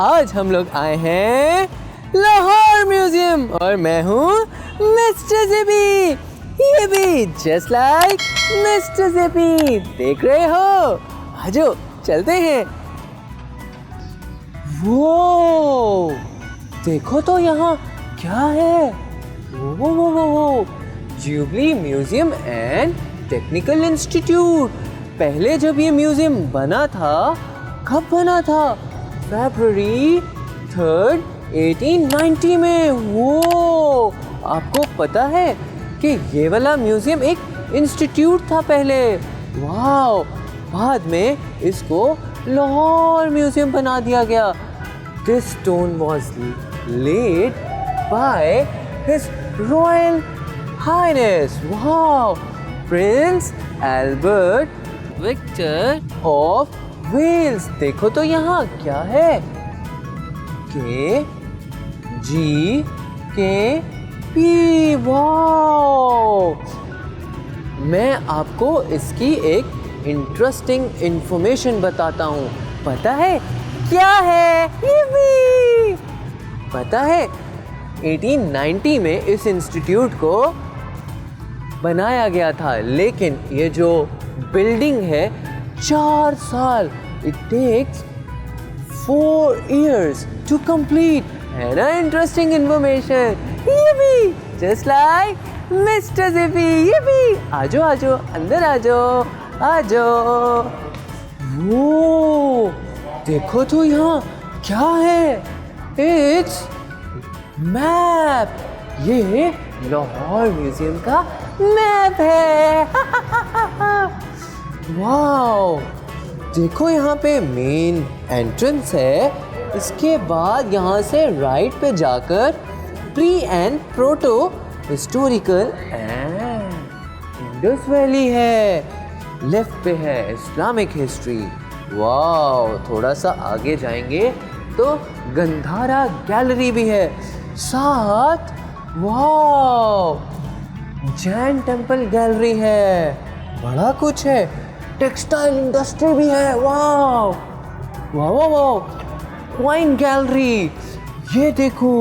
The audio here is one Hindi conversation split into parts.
आज हम लोग आए हैं लाहौर म्यूजियम और मैं हूँ मिस्टर ज़ेबी। ये भी जस्ट लाइक मिस्टर ज़ेबी। देख रहे हो? आजो चलते हैं। वो देखो तो यहाँ क्या है? वो jubilee museum and technical institute. पहले जब ये म्यूजियम बना था, कब बना था? फरवरी 3, 1890 में। वो आपको पता है कि ये वाला म्यूजियम एक इंस्टीट्यूट था पहले। वाह! बाद में इसको लाहौर म्यूजियम बना दिया गया। This stone was laid by his royal highness, वाह, Prince Albert Victor of Wales. देखो तो यहाँ क्या है? KGKP। वाह! मैं आपको इसकी एक इंटरेस्टिंग इंफॉर्मेशन बताता हूँ। पता है क्या है? ये भी पता है? 1890 में इस इंस्टीट्यूट को बनाया गया था, लेकिन ये जो बिल्डिंग है 4 साल, it takes 4 years to complete. है ना इंटरेस्टिंग इंफॉर्मेशन? ये भी जस्ट लाइक मिस्टर ज़ेबी। ये भी आजो आजो अंदर आजो आजो। वो देखो तो यहाँ क्या है? It's map. ये लाहौर म्यूजियम का मैप है। वाओ! देखो यहाँ पे मेन एंट्रेंस है। इसके बाद यहाँ से राइट पे जाकर pre and proto historical and Indus valley है। लेफ्ट पे है इस्लामिक हिस्ट्री। वाओ! थोड़ा सा आगे जाएंगे तो गंधारा गैलरी भी है। साथ वाओ! जैन टेम्पल गैलरी है। बड़ा कुछ है। टेक्सटाइल इंडस्ट्री भी है। Wow wow wow! Coin gallery. ये देखो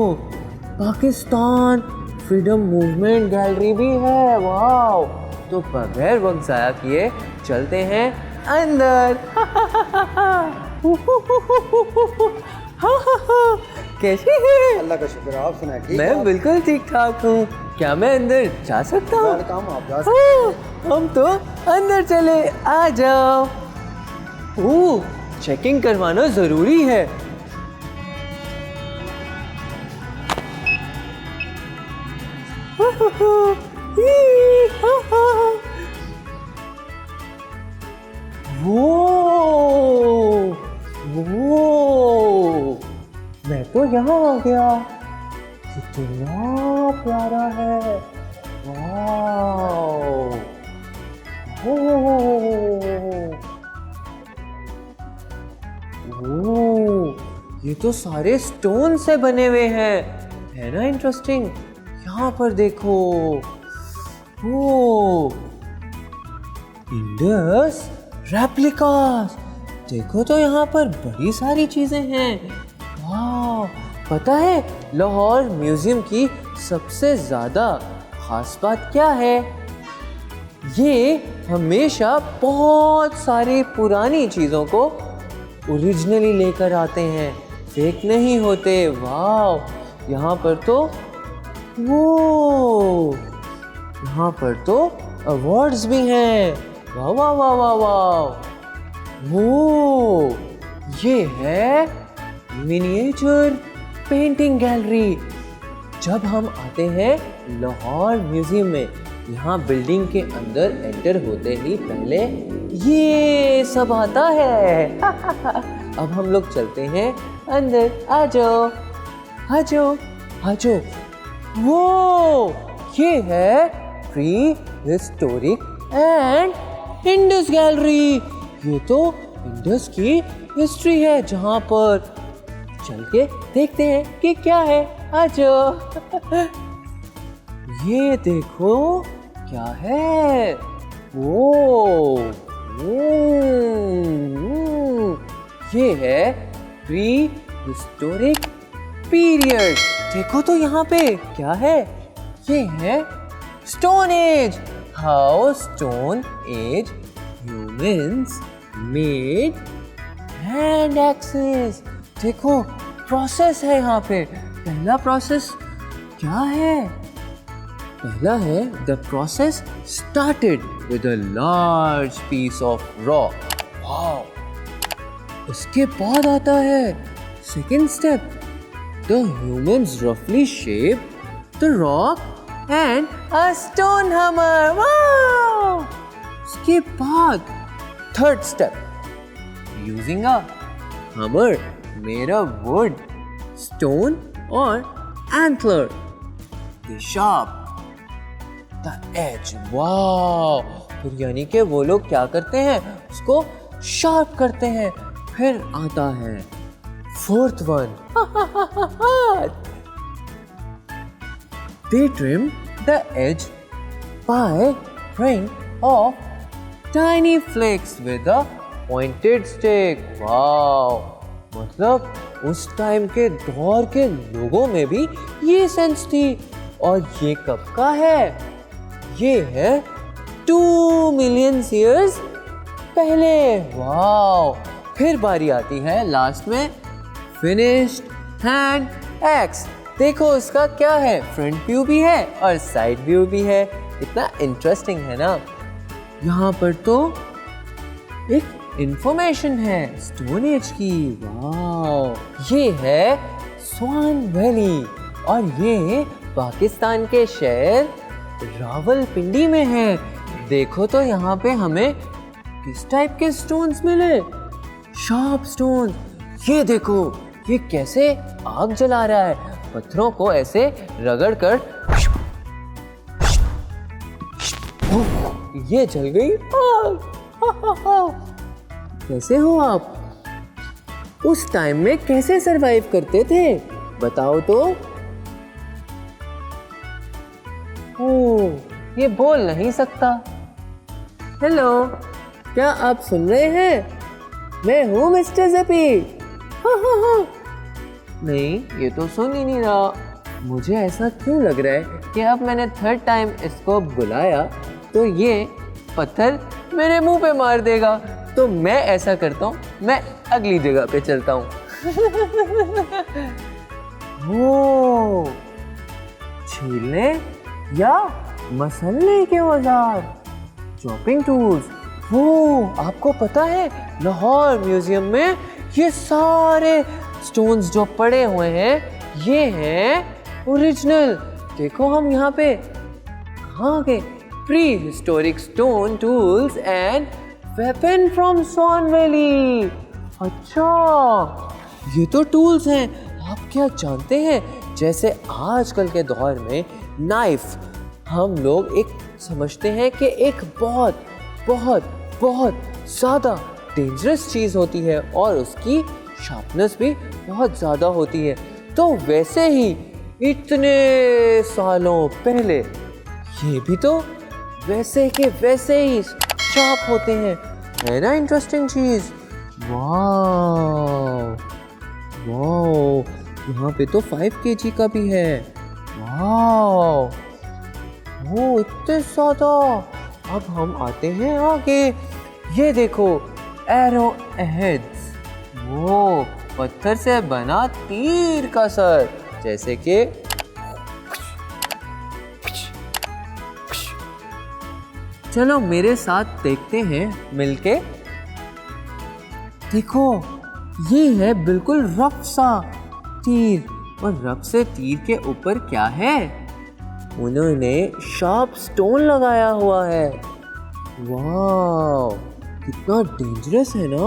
पाकिस्तान फ्रीडम मूवमेंट गैलरी भी है। वाओ! तो बगैर वक्त ज़ाया किए चलते हैं अंदर। कैसे हैं? अल्लाह का शुक्र, आप सुनाए? ठीक मैं बिल्कुल ठीक ठाक हूँ। क्या मैं अंदर जा सकता हूँ? वेलकम, आप जा सकते हैं। हम तो अंदर चले, आ जाओ। ओह, चेकिंग करवाना जरूरी है। वो मैं तो यहाँ आ गया। कितना प्यारा है। वाओ! ये तो सारे स्टोन से बने हुए हैं। है ना इंटरेस्टिंग? यहाँ पर देखो। Indus replicas. देखो तो यहाँ पर बड़ी सारी चीजें हैं। वाह! पता है लाहौर म्यूजियम की सबसे ज़्यादा खास बात क्या है? ये हमेशा बहुत सारी पुरानी चीज़ों को ओरिजिनली लेकर आते हैं, फेक नहीं होते। वाह! यहाँ पर तो यहाँ पर तो अवार्ड्स भी हैं। वाह वाह वाह वाह वाह! ये है मिनिएचर पेंटिंग गैलरी। जब हम आते हैं लाहौर म्यूजियम में, यहाँ बिल्डिंग के अंदर एंटर होते ही पहले ये सब आता है। अब हम लोग चलते हैं अंदर। आ जाओ आ जाओ आ जाओ। वो ये है pre historic and Indus gallery. ये तो इंडस की हिस्ट्री है, जहाँ पर चल के देखते हैं कि क्या है। आ जाओ। ये देखो क्या है। ये है प्री हिस्टोरिक पीरियड। देखो तो यहाँ पे क्या है, ये है stone age. How stone age humans made hand axes. देखो प्रोसेस है यहाँ पे। पहला प्रोसेस क्या है? पहला है the process started with a large piece of rock. Wow! उसके बाद आता है सेकेंड स्टेप, द ह्यूमंस रफली shape the rock and a stone hammer. Wow! उसके बाद third step, using a hammer made of wood, stone or antler. They sharp the edge. Wow! फिर यानी कि वो लोग क्या करते हैं, उसको शार्प करते हैं। फिर आता है fourth one, they trim the edge by ring of tiny flakes with a pointed stick. Wow! मतलब उस टाइम के दौर के लोगों में भी ये सेंस थी। और ये कब का है? ये है 2 मिलियन ईयर्स पहले। वाओ! फिर बारी आती है लास्ट में फिनिश्ड हैंड एक्स। देखो उसका क्या है, फ्रंट व्यू भी है और साइड व्यू भी है। इतना इंटरेस्टिंग है ना। यहाँ पर तो एक इंफॉर्मेशन है स्टोन एज की। वाह! ये है स्वान वैली और ये पाकिस्तान के शहर रावलपिंडी में है। देखो तो यहाँ पे हमें किस टाइप के स्टोन्स मिले, शार्प स्टोन। ये देखो ये कैसे आग जला रहा है, पत्थरों को ऐसे रगड़ कर ये जल गई आग। कैसे हो आप? उस टाइम में कैसे सरवाइव करते थे बताओ तो। ओह, ये बोल नहीं सकता। हेलो, क्या आप सुन रहे हैं? मैं हूँ मिस्टर ज़ेपी। नहीं, ये तो सुन ही नहीं रहा। मुझे ऐसा क्यों लग रहा है कि अब मैंने थर्ड टाइम इसको बुलाया तो ये पत्थर मेरे मुंह पे मार देगा। तो मैं ऐसा करता हूँ, मैं अगली जगह पे चलता हूँ। ओह, छीलने या मसलने के औजार, चॉपिंग टूल्स। वो आपको पता है लाहौर म्यूजियम में ये सारे स्टोन्स जो पड़े हुए हैं ये हैं ओरिजिनल। देखो हम यहाँ पे कहाँ गए, prehistoric stone tools and weapon from Soan valley. अच्छा, ये तो टूल्स हैं। आप क्या जानते हैं, जैसे आजकल के दौर में नाइफ हम लोग एक समझते हैं कि एक बहुत बहुत बहुत ज़्यादा डेंजरस चीज़ होती है और उसकी शार्पनेस भी बहुत ज़्यादा होती है। तो वैसे ही इतने सालों पहले ये भी तो वैसे के वैसे ही शार्प होते हैं। है ना इंटरेस्टिंग चीज़। वाह वाह, यहाँ पे तो 5 kg का भी है। वाह, वो इतने ज़्यादा। अब हम आते हैं आगे। ये देखो एरो हेड्स, वो पत्थर से बना तीर का सर, जैसे कि चलो मेरे साथ देखते हैं मिलके। देखो ये है बिल्कुल रफ सा तीर, और रफ से तीर के ऊपर क्या है, उन्होंने शार्प स्टोन लगाया हुआ है। वाह, कितना डेंजरस है ना।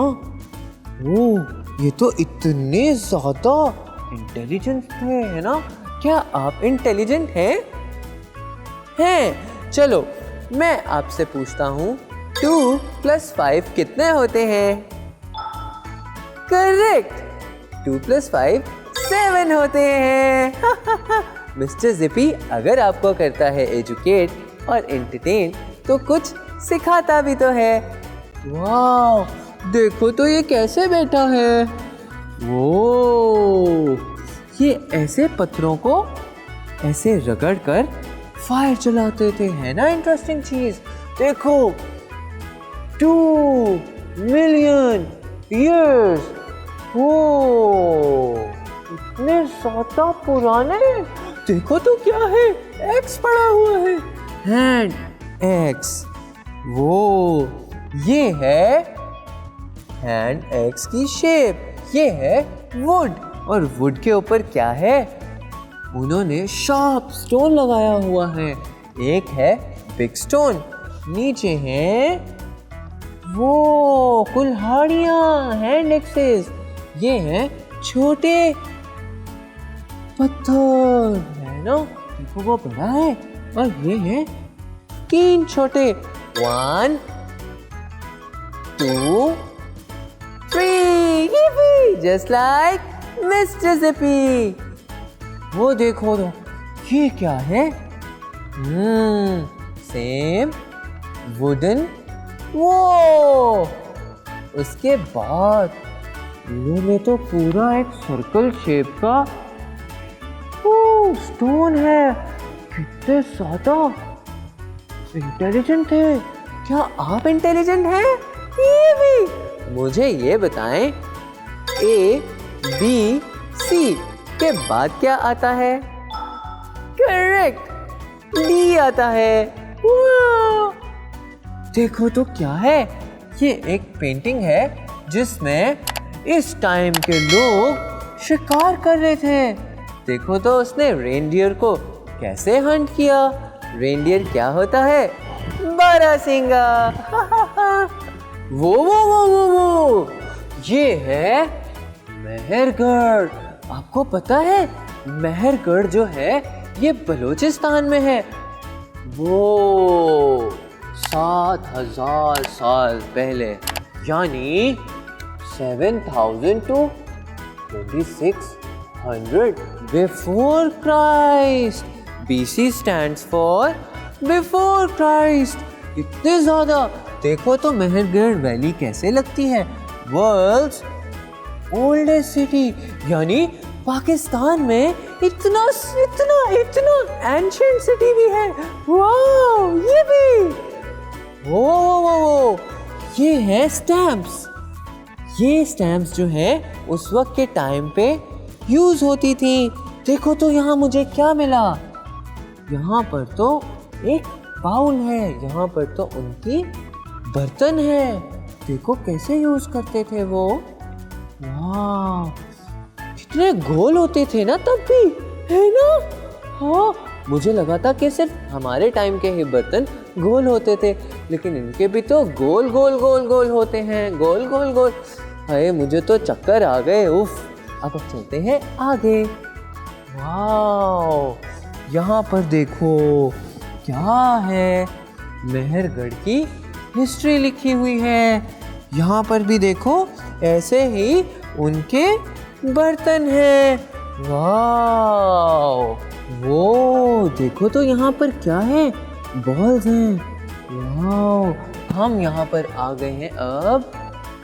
ओह, ये तो इतने ज़्यादा इंटेलिजेंट थे, है ना। क्या आप इंटेलिजेंट हैं? हैं। चलो मैं आपसे पूछता हूँ 2 + 5 कितने होते हैं? करेक्ट, 2 + 5 7 होते हैं। मिस्टर ज़ेपी अगर आपको करता है एजुकेट और एंटरटेन तो कुछ सिखाता भी तो है। वाह, देखो तो ये कैसे बैठा है। वो ये ऐसे पत्थरों को ऐसे रगड़ कर फायर चलाते थे, है ना इंटरेस्टिंग चीज। देखो 2 मिलियन ईयर्स, वो इतने ज्यादा पुराने। देखो तो क्या है, एक्स पड़ा हुआ है, हैंड एक्स। वो ये है हैंड एक्स की शेप, ये है वुड, और वुड के ऊपर क्या है, उन्होंने शार्प स्टोन लगाया हुआ है। एक है बिग स्टोन, नीचे है वो कुल्हाड़ियाँ, हैंड एक्सेस। ये हैं छोटे पत्थर, है ना, देखो वो बड़ा है, और ये हैं 3 छोटे, 1 2 3, just like Mr. Zippy। वो देखो तो ये क्या है, सेम वुडन। वो उसके बाद इन्होंने तो पूरा एक सर्कल शेप का स्टोन है। कितने ज्यादा इंटेलिजेंट थे। क्या आप इंटेलिजेंट हैं? ये भी मुझे ये बताएं, A, B, C के बाद क्या आता है? करेक्ट, D आता है। देखो तो क्या है, ये एक पेंटिंग है जिसमें इस टाइम के लोग शिकार कर रहे थे। देखो तो उसने रेनडियर को कैसे हंट किया। रेनडियर क्या होता है? बारहसिंगा। वो ये है मेहरगढ़। आपको पता है मेहरगढ़ जो है ये बलूचिस्तान में है। वो 7000 साल पहले, यानी 7000 to 2600 before Christ। BC stands for before Christ। इतने ज्यादा। देखो तो मेहरगढ़ वैली कैसे लगती है। वर्ल्ड्स ओल्डेस्ट सिटी, यानी पाकिस्तान में इतना एंशिएंट सिटी भी है। वाओ, ये भी। वो ये है स्टैम्प्स। ये स्टैम्प्स जो है उस वक्त के टाइम पे यूज होती थी। देखो तो यहाँ मुझे क्या मिला। यहाँ पर तो एक बाउल है, यहाँ पर तो उनकी बर्तन है। देखो कैसे यूज करते थे वो। वाह, कितने गोल होते थे ना तब भी, है ना। हाँ, मुझे लगा था कि सिर्फ हमारे टाइम के ही बर्तन गोल होते थे, लेकिन इनके भी तो गोल गोल होते हैं। गोल गोल। अरे मुझे तो चक्कर आ गए। उफ। अब चलते हैं आगे। वाह, यहाँ पर देखो क्या है, मेहरगढ़ की हिस्ट्री लिखी हुई है। यहाँ पर भी देखो ऐसे ही उनके बर्तन हैं। वाह, वो देखो तो यहाँ पर क्या है, बॉल्स हैं। वाह, हम यहाँ पर आ गए हैं अब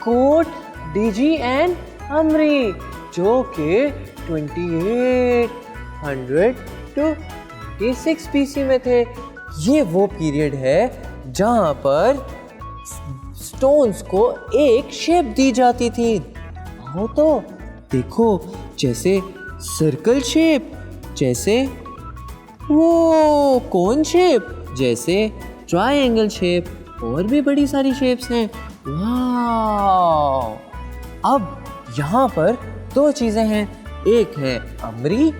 कोट डिजी एंड अमरी, जो कि 2800 to 26 BC में थे। ये वो पीरियड है जहाँ पर स्टोन्स को एक शेप दी जाती थी। आओ तो देखो, जैसे सर्कल शेप, जैसे वो कोन शेप, जैसे ट्रायंगल शेप, और भी बड़ी सारी शेप्स हैं। वाह। अब यहाँ पर 2 चीज़ें हैं। एक है अमरी,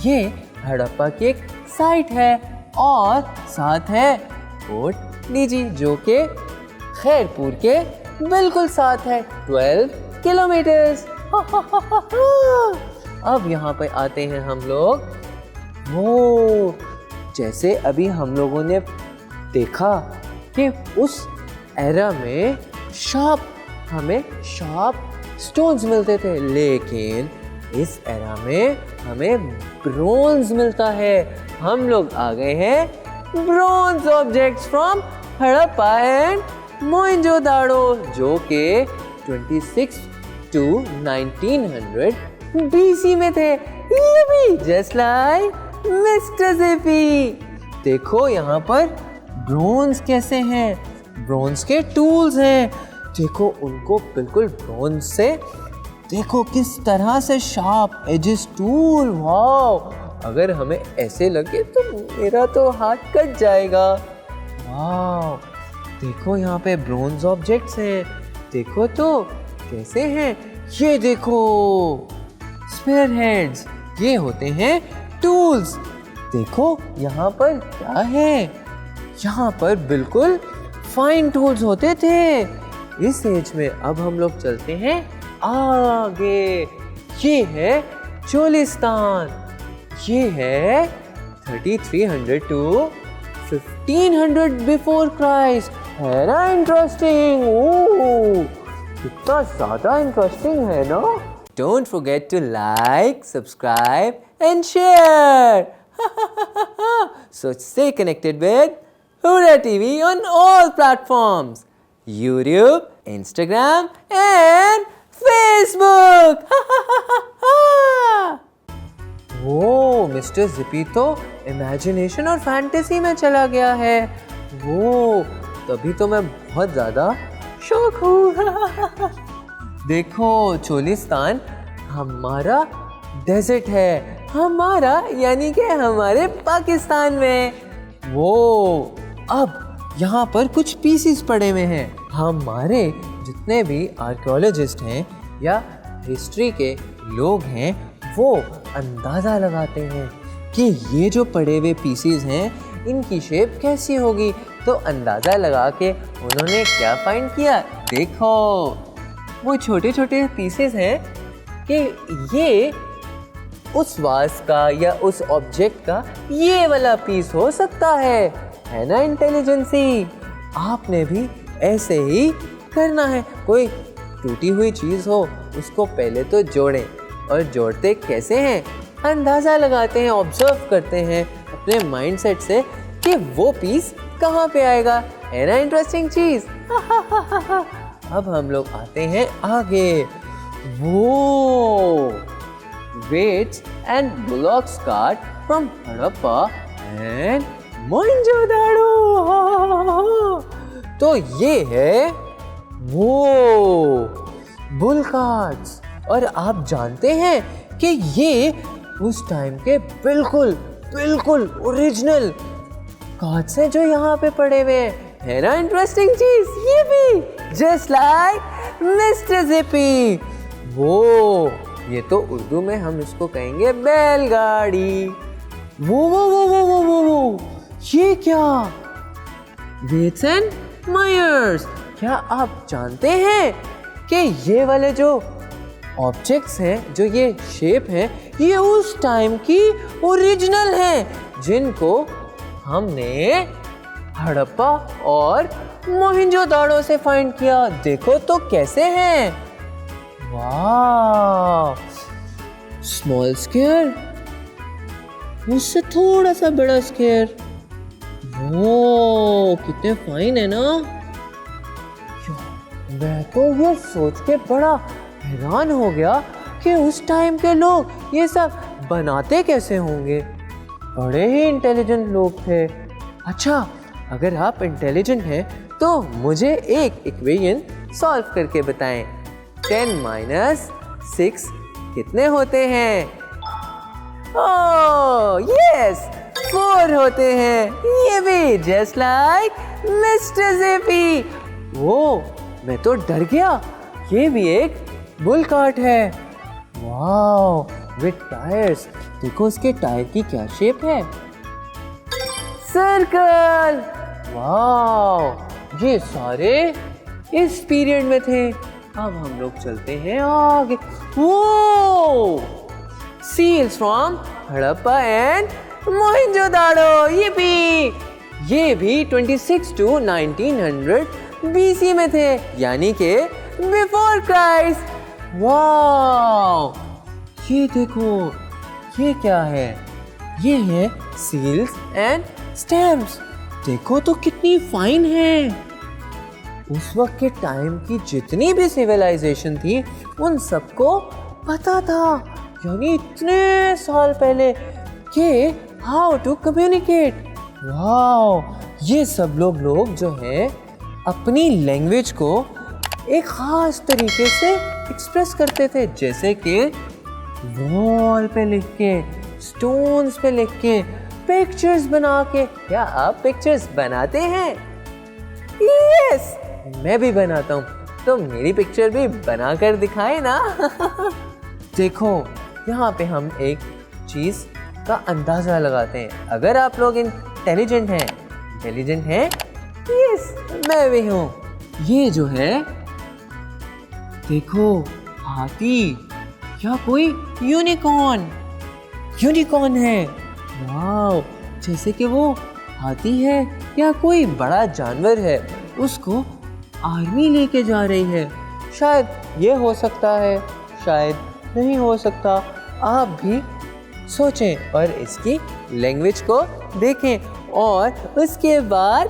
ये हड़प्पा की एक साइट है, और साथ है कोट डिजी, जो कि खैरपुर के बिल्कुल साथ है, 12 किलोमीटर्स। अब यहाँ पे आते हैं हम लोग। वो जैसे अभी हम लोगों ने देखा कि उस एरा में हमें शार्प स्टोन्स मिलते थे, लेकिन इस एरा में हमें ब्रोंज मिलता है। हम लोग आ गए हैं bronze objects from Harappa and Mohenjodaro, जो कि 26 to 1900 BC में थे। ये भी जस्ट लाइक मिस्टर जिपी। देखो यहाँ पर ब्रोंज कैसे हैं, ब्रोंज के टूल्स हैं। देखो उनको बिल्कुल ब्रोंज से, देखो किस तरह से शार्प एजेस टूल। वाओ, अगर हमें ऐसे लगे तो मेरा तो हाथ कट जाएगा। वाओ, देखो यहाँ पे ब्रोंज ऑब्जेक्ट्स हैं। देखो तो कैसे हैं। ये देखो स्पेयर हेड्स, ये होते हैं टूल्स। देखो यहाँ पर क्या है, यहाँ पर बिल्कुल फाइन टूल्स होते थे। इस एज में अब हम लोग चलते हैं आगे। ये है चोलिस्तान, ये है 3300 to 1500 बिफोर क्राइस्ट। है ना इंटरेस्टिंग? ओह, कितना ज़्यादा इंटरेस्टिंग है ना। Don't forget to like, subscribe and share. So stay connected with Huda TV on all platforms. YouTube, Instagram and Facebook. वो मिस्टर जिपी तो इमेजिनेशन और फैंटेसी में चला गया है। वो तभी तो मैं बहुत ज़्यादा शौक हूँ। देखो चोलिस्तान हमारा डेजर्ट है, हमारा यानी कि हमारे पाकिस्तान में। वो अब यहाँ पर कुछ पीसीस पड़े हुए हैं। हमारे जितने भी आर्कियोलॉजिस्ट हैं या हिस्ट्री के लोग हैं वो अंदाज़ा लगाते हैं कि ये जो पड़े हुए पीसीस हैं इनकी शेप कैसी होगी। तो अंदाज़ा लगा के उन्होंने क्या फाइंड किया, देखो वो छोटे छोटे पीसेस हैं कि ये उस वास का या उस ऑब्जेक्ट का ये वाला पीस हो सकता है ना इंटेलिजेंसी। आपने भी ऐसे ही करना है। कोई टूटी हुई चीज़ हो उसको पहले तो जोड़ें, और जोड़ते कैसे हैं, अंदाज़ा लगाते हैं, ऑब्जर्व करते हैं अपने माइंडसेट से कि वो पीस कहाँ पे आएगा। है ना इंटरेस्टिंग चीज़। अब हम लोग आते हैं आगे। वो weights and bullock cart from Harappa and Mohenjodaro. तो ये है वो बुल कार्ट्स। और आप जानते हैं कि ये उस टाइम के बिल्कुल ओरिजिनल कार्ड्स हैं जो यहाँ पे पड़े हुए हैं। है ना इंटरेस्टिंग चीज। ये भी जस्ट लाइक मिस्टर जिपी। वो ये तो उर्दू में हम इसको कहेंगे बैलगाड़ी। वो ये क्या, वेट्स एंड मायर्स। क्या आप जानते हैं कि ये वाले जो ऑब्जेक्ट्स हैं, जो ये शेप हैं, ये उस टाइम की ओरिजिनल हैं जिनको हमने हड़प्पा और मोहनजोदाड़ो से फाइंड किया। देखो तो कैसे हैं। वाह, स्मॉल स्क्वायर, उससे थोड़ा सा बड़ा स्क्वायर। वो कितने फाइन है ना। मैं तो ये सोच के बड़ा हैरान हो गया कि उस टाइम के लोग ये सब बनाते कैसे होंगे। बड़े ही इंटेलिजेंट लोग थे। अच्छा, अगर आप इंटेलिजेंट हैं तो मुझे एक इक्वेशन सॉल्व करके बताएं। 10 - 6 कितने होते हैं? ओह यस, 4 होते हैं। ये भी जस्ट लाइक मिस्टर जिपी। वो मैं तो डर गया। ये भी एक बुल कार्ट है। Wow, with tyres. देखो उसके टायर की क्या शेप है, सर्कल। वाओ, ये सारे इस पीरियड में थे। अब हम लोग चलते हैं आगे। वो seals from Harappa and Mohenjodaro. ये भी 26 to 1900 BC में थे, यानी कि बिफोर क्राइस्ट। वाओ, ये देखो, ये क्या है? ये है सील्स एंड स्टैम्प्स। देखो तो कितनी फाइन है। उस वक्त के टाइम की जितनी भी सिविलाइजेशन थी उन सबको पता था, यानी इतने साल पहले, कि हाउ टू कम्युनिकेट। वाओ, ये सब लोग जो है अपनी लैंग्वेज को एक ख़ास तरीके से एक्सप्रेस करते थे, जैसे कि वॉल पे लिख के, स्टोन्स पे लिख के, पिक्चर्स बना के। क्या आप पिक्चर्स बनाते हैं? यस, मैं भी बनाता हूँ, तो मेरी पिक्चर भी बना कर दिखाए ना। देखो, यहाँ पे हम एक चीज़ का अंदाज़ा लगाते हैं। अगर आप लोग इंटेलिजेंट हैं, यस, मैं भी हूँ। ये जो है, देखो, हाथी या कोई यूनिकॉर्न है। वाओ, जैसे कि वो हाथी है या कोई बड़ा जानवर है, उसको आर्मी लेके जा रही है। शायद ये हो सकता है, शायद नहीं हो सकता। आप भी सोचें और इसकी लैंग्वेज को देखें और उसके बाद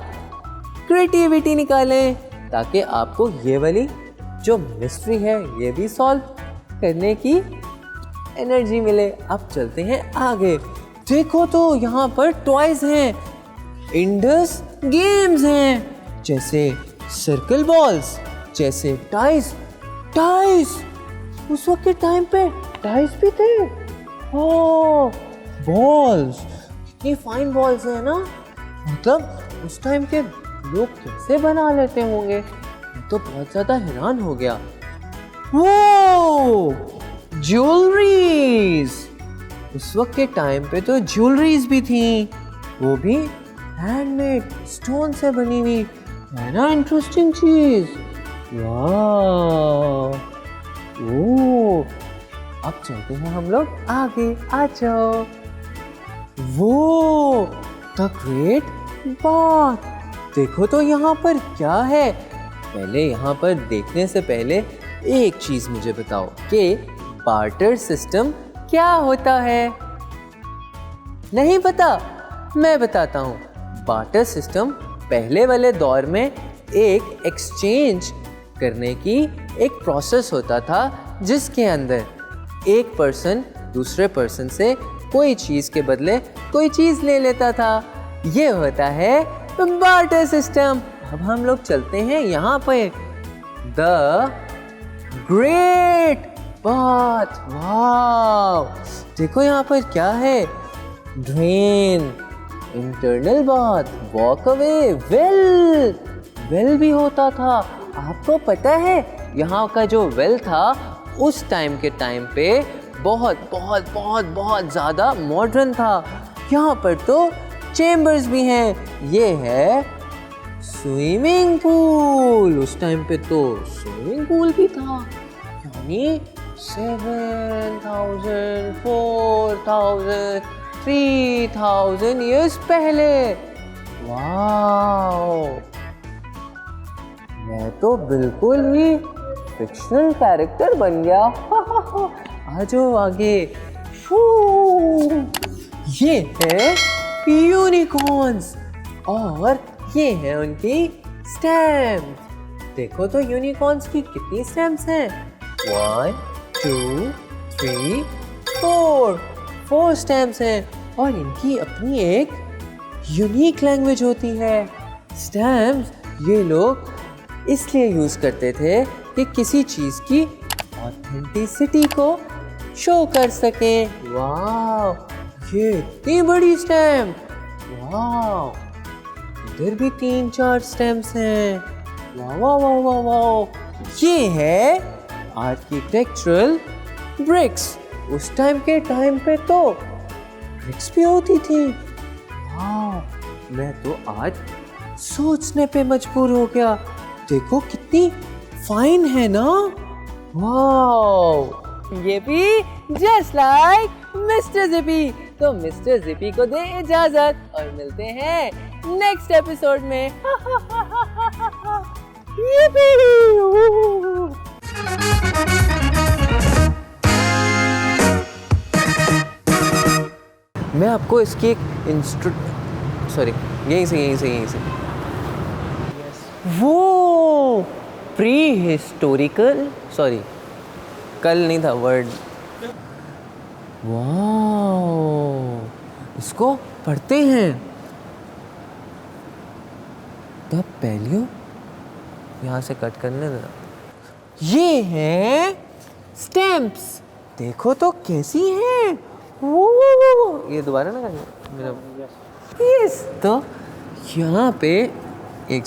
क्रिएटिविटी निकालें, ताकि आपको ये वाली जो मिस्ट्री है ये भी सॉल्व करने की एनर्जी मिले। अब चलते हैं आगे। देखो तो यहाँ पर टॉयज हैं, इंडस गेम्स हैं, जैसे सर्कल बॉल्स, जैसे टाइस। उस वक्त के टाइम पे टाइस भी थे। ओह, बॉल्स, कितनी फाइन बॉल्स हैं ना। मतलब उस टाइम के लोग कैसे बना लेते होंगे, मैं तो बहुत ज़्यादा हैरान हो गया। वो ज्वेलरीज, उस वक्त के टाइम पे तो ज्वेलरीज भी थी, वो भी हैंडमेड, स्टोन से बनी हुई। है ना इंटरेस्टिंग चीज। वाह, ओ, अब चलते हैं हम लोग आगे। आ जाओ। वो द ग्रेट बाथ, देखो तो यहाँ पर क्या है। पहले यहाँ पर देखने से पहले एक चीज मुझे बताओ कि बार्टर सिस्टम क्या होता है? नहीं पता? मैं बताता हूँ। बार्टर सिस्टम पहले वाले दौर में एक एक्सचेंज करने की एक प्रोसेस होता था, जिसके अंदर एक पर्सन दूसरे पर्सन से कोई चीज़ के बदले कोई चीज़ ले लेता था। ये होता है बार्टर सिस्टम। अब हम लोग चलते हैं यहाँ पे, द ग्रेट बाथ। वाव, देखो यहाँ पर क्या है। Drain, internal bath, walk away, well भी होता था। आपको पता है यहाँ का जो वेल था उस टाइम के टाइम पे बहुत बहुत बहुत बहुत ज़्यादा मॉडर्न था। यहाँ पर तो चेम्बर्स भी हैं। ये है स्विमिंग पूल। उस टाइम पे तो स्विमिंग पूल भी था, यानी 7,000, 4,000, 3,000 ईयर्स पहले। वाओ, मैं तो बिल्कुल ही फिक्शनल कैरेक्टर बन गया। आ जाओ आगे। ये है यूनिकॉर्न्स और ये है उनकी स्टैम्प। देखो तो यूनिकॉर्न्स की कितनी स्टैम्प्स हैं। 1, 2, 3, 4 स्टैम्प्स हैं और इनकी अपनी एक यूनिक लैंग्वेज होती है। स्टैम्प्स ये लोग इसलिए यूज़ करते थे कि किसी चीज़ की ऑथेंटिसिटी को शो कर सकें। वाह, ये इतनी बड़ी स्टैम्प। वाह, इधर भी 3-4 स्टैम्प्स हैं। वाह वाह वाह वाह वाह। ये है आर्किटेक्चरल ब्रिक्स। उस टाइम के टाइम पे तो ब्रिक्स भी होती थी। वाह, मैं तो आज सोचने पे मजबूर हो गया। देखो कितनी फाइन है ना। वाह, ये भी जस्ट लाइक मिस्टर जिपी। तो मिस्टर जिपी को दे इजाजत और मिलते हैं नेक्स्ट एपिसोड में। मैं आपको इसकी एक यहीं से वो प्री हिस्टोरिकल, सॉरी कल नहीं था वर्ड। वाह, इसको पढ़ते हैं। द पैलियो, यहाँ से कट करने देना। ये हैं स्टैम्प्स, देखो तो कैसी हैं। वो ये दोबारा ना करना मेरा। यस, तो यहाँ पे एक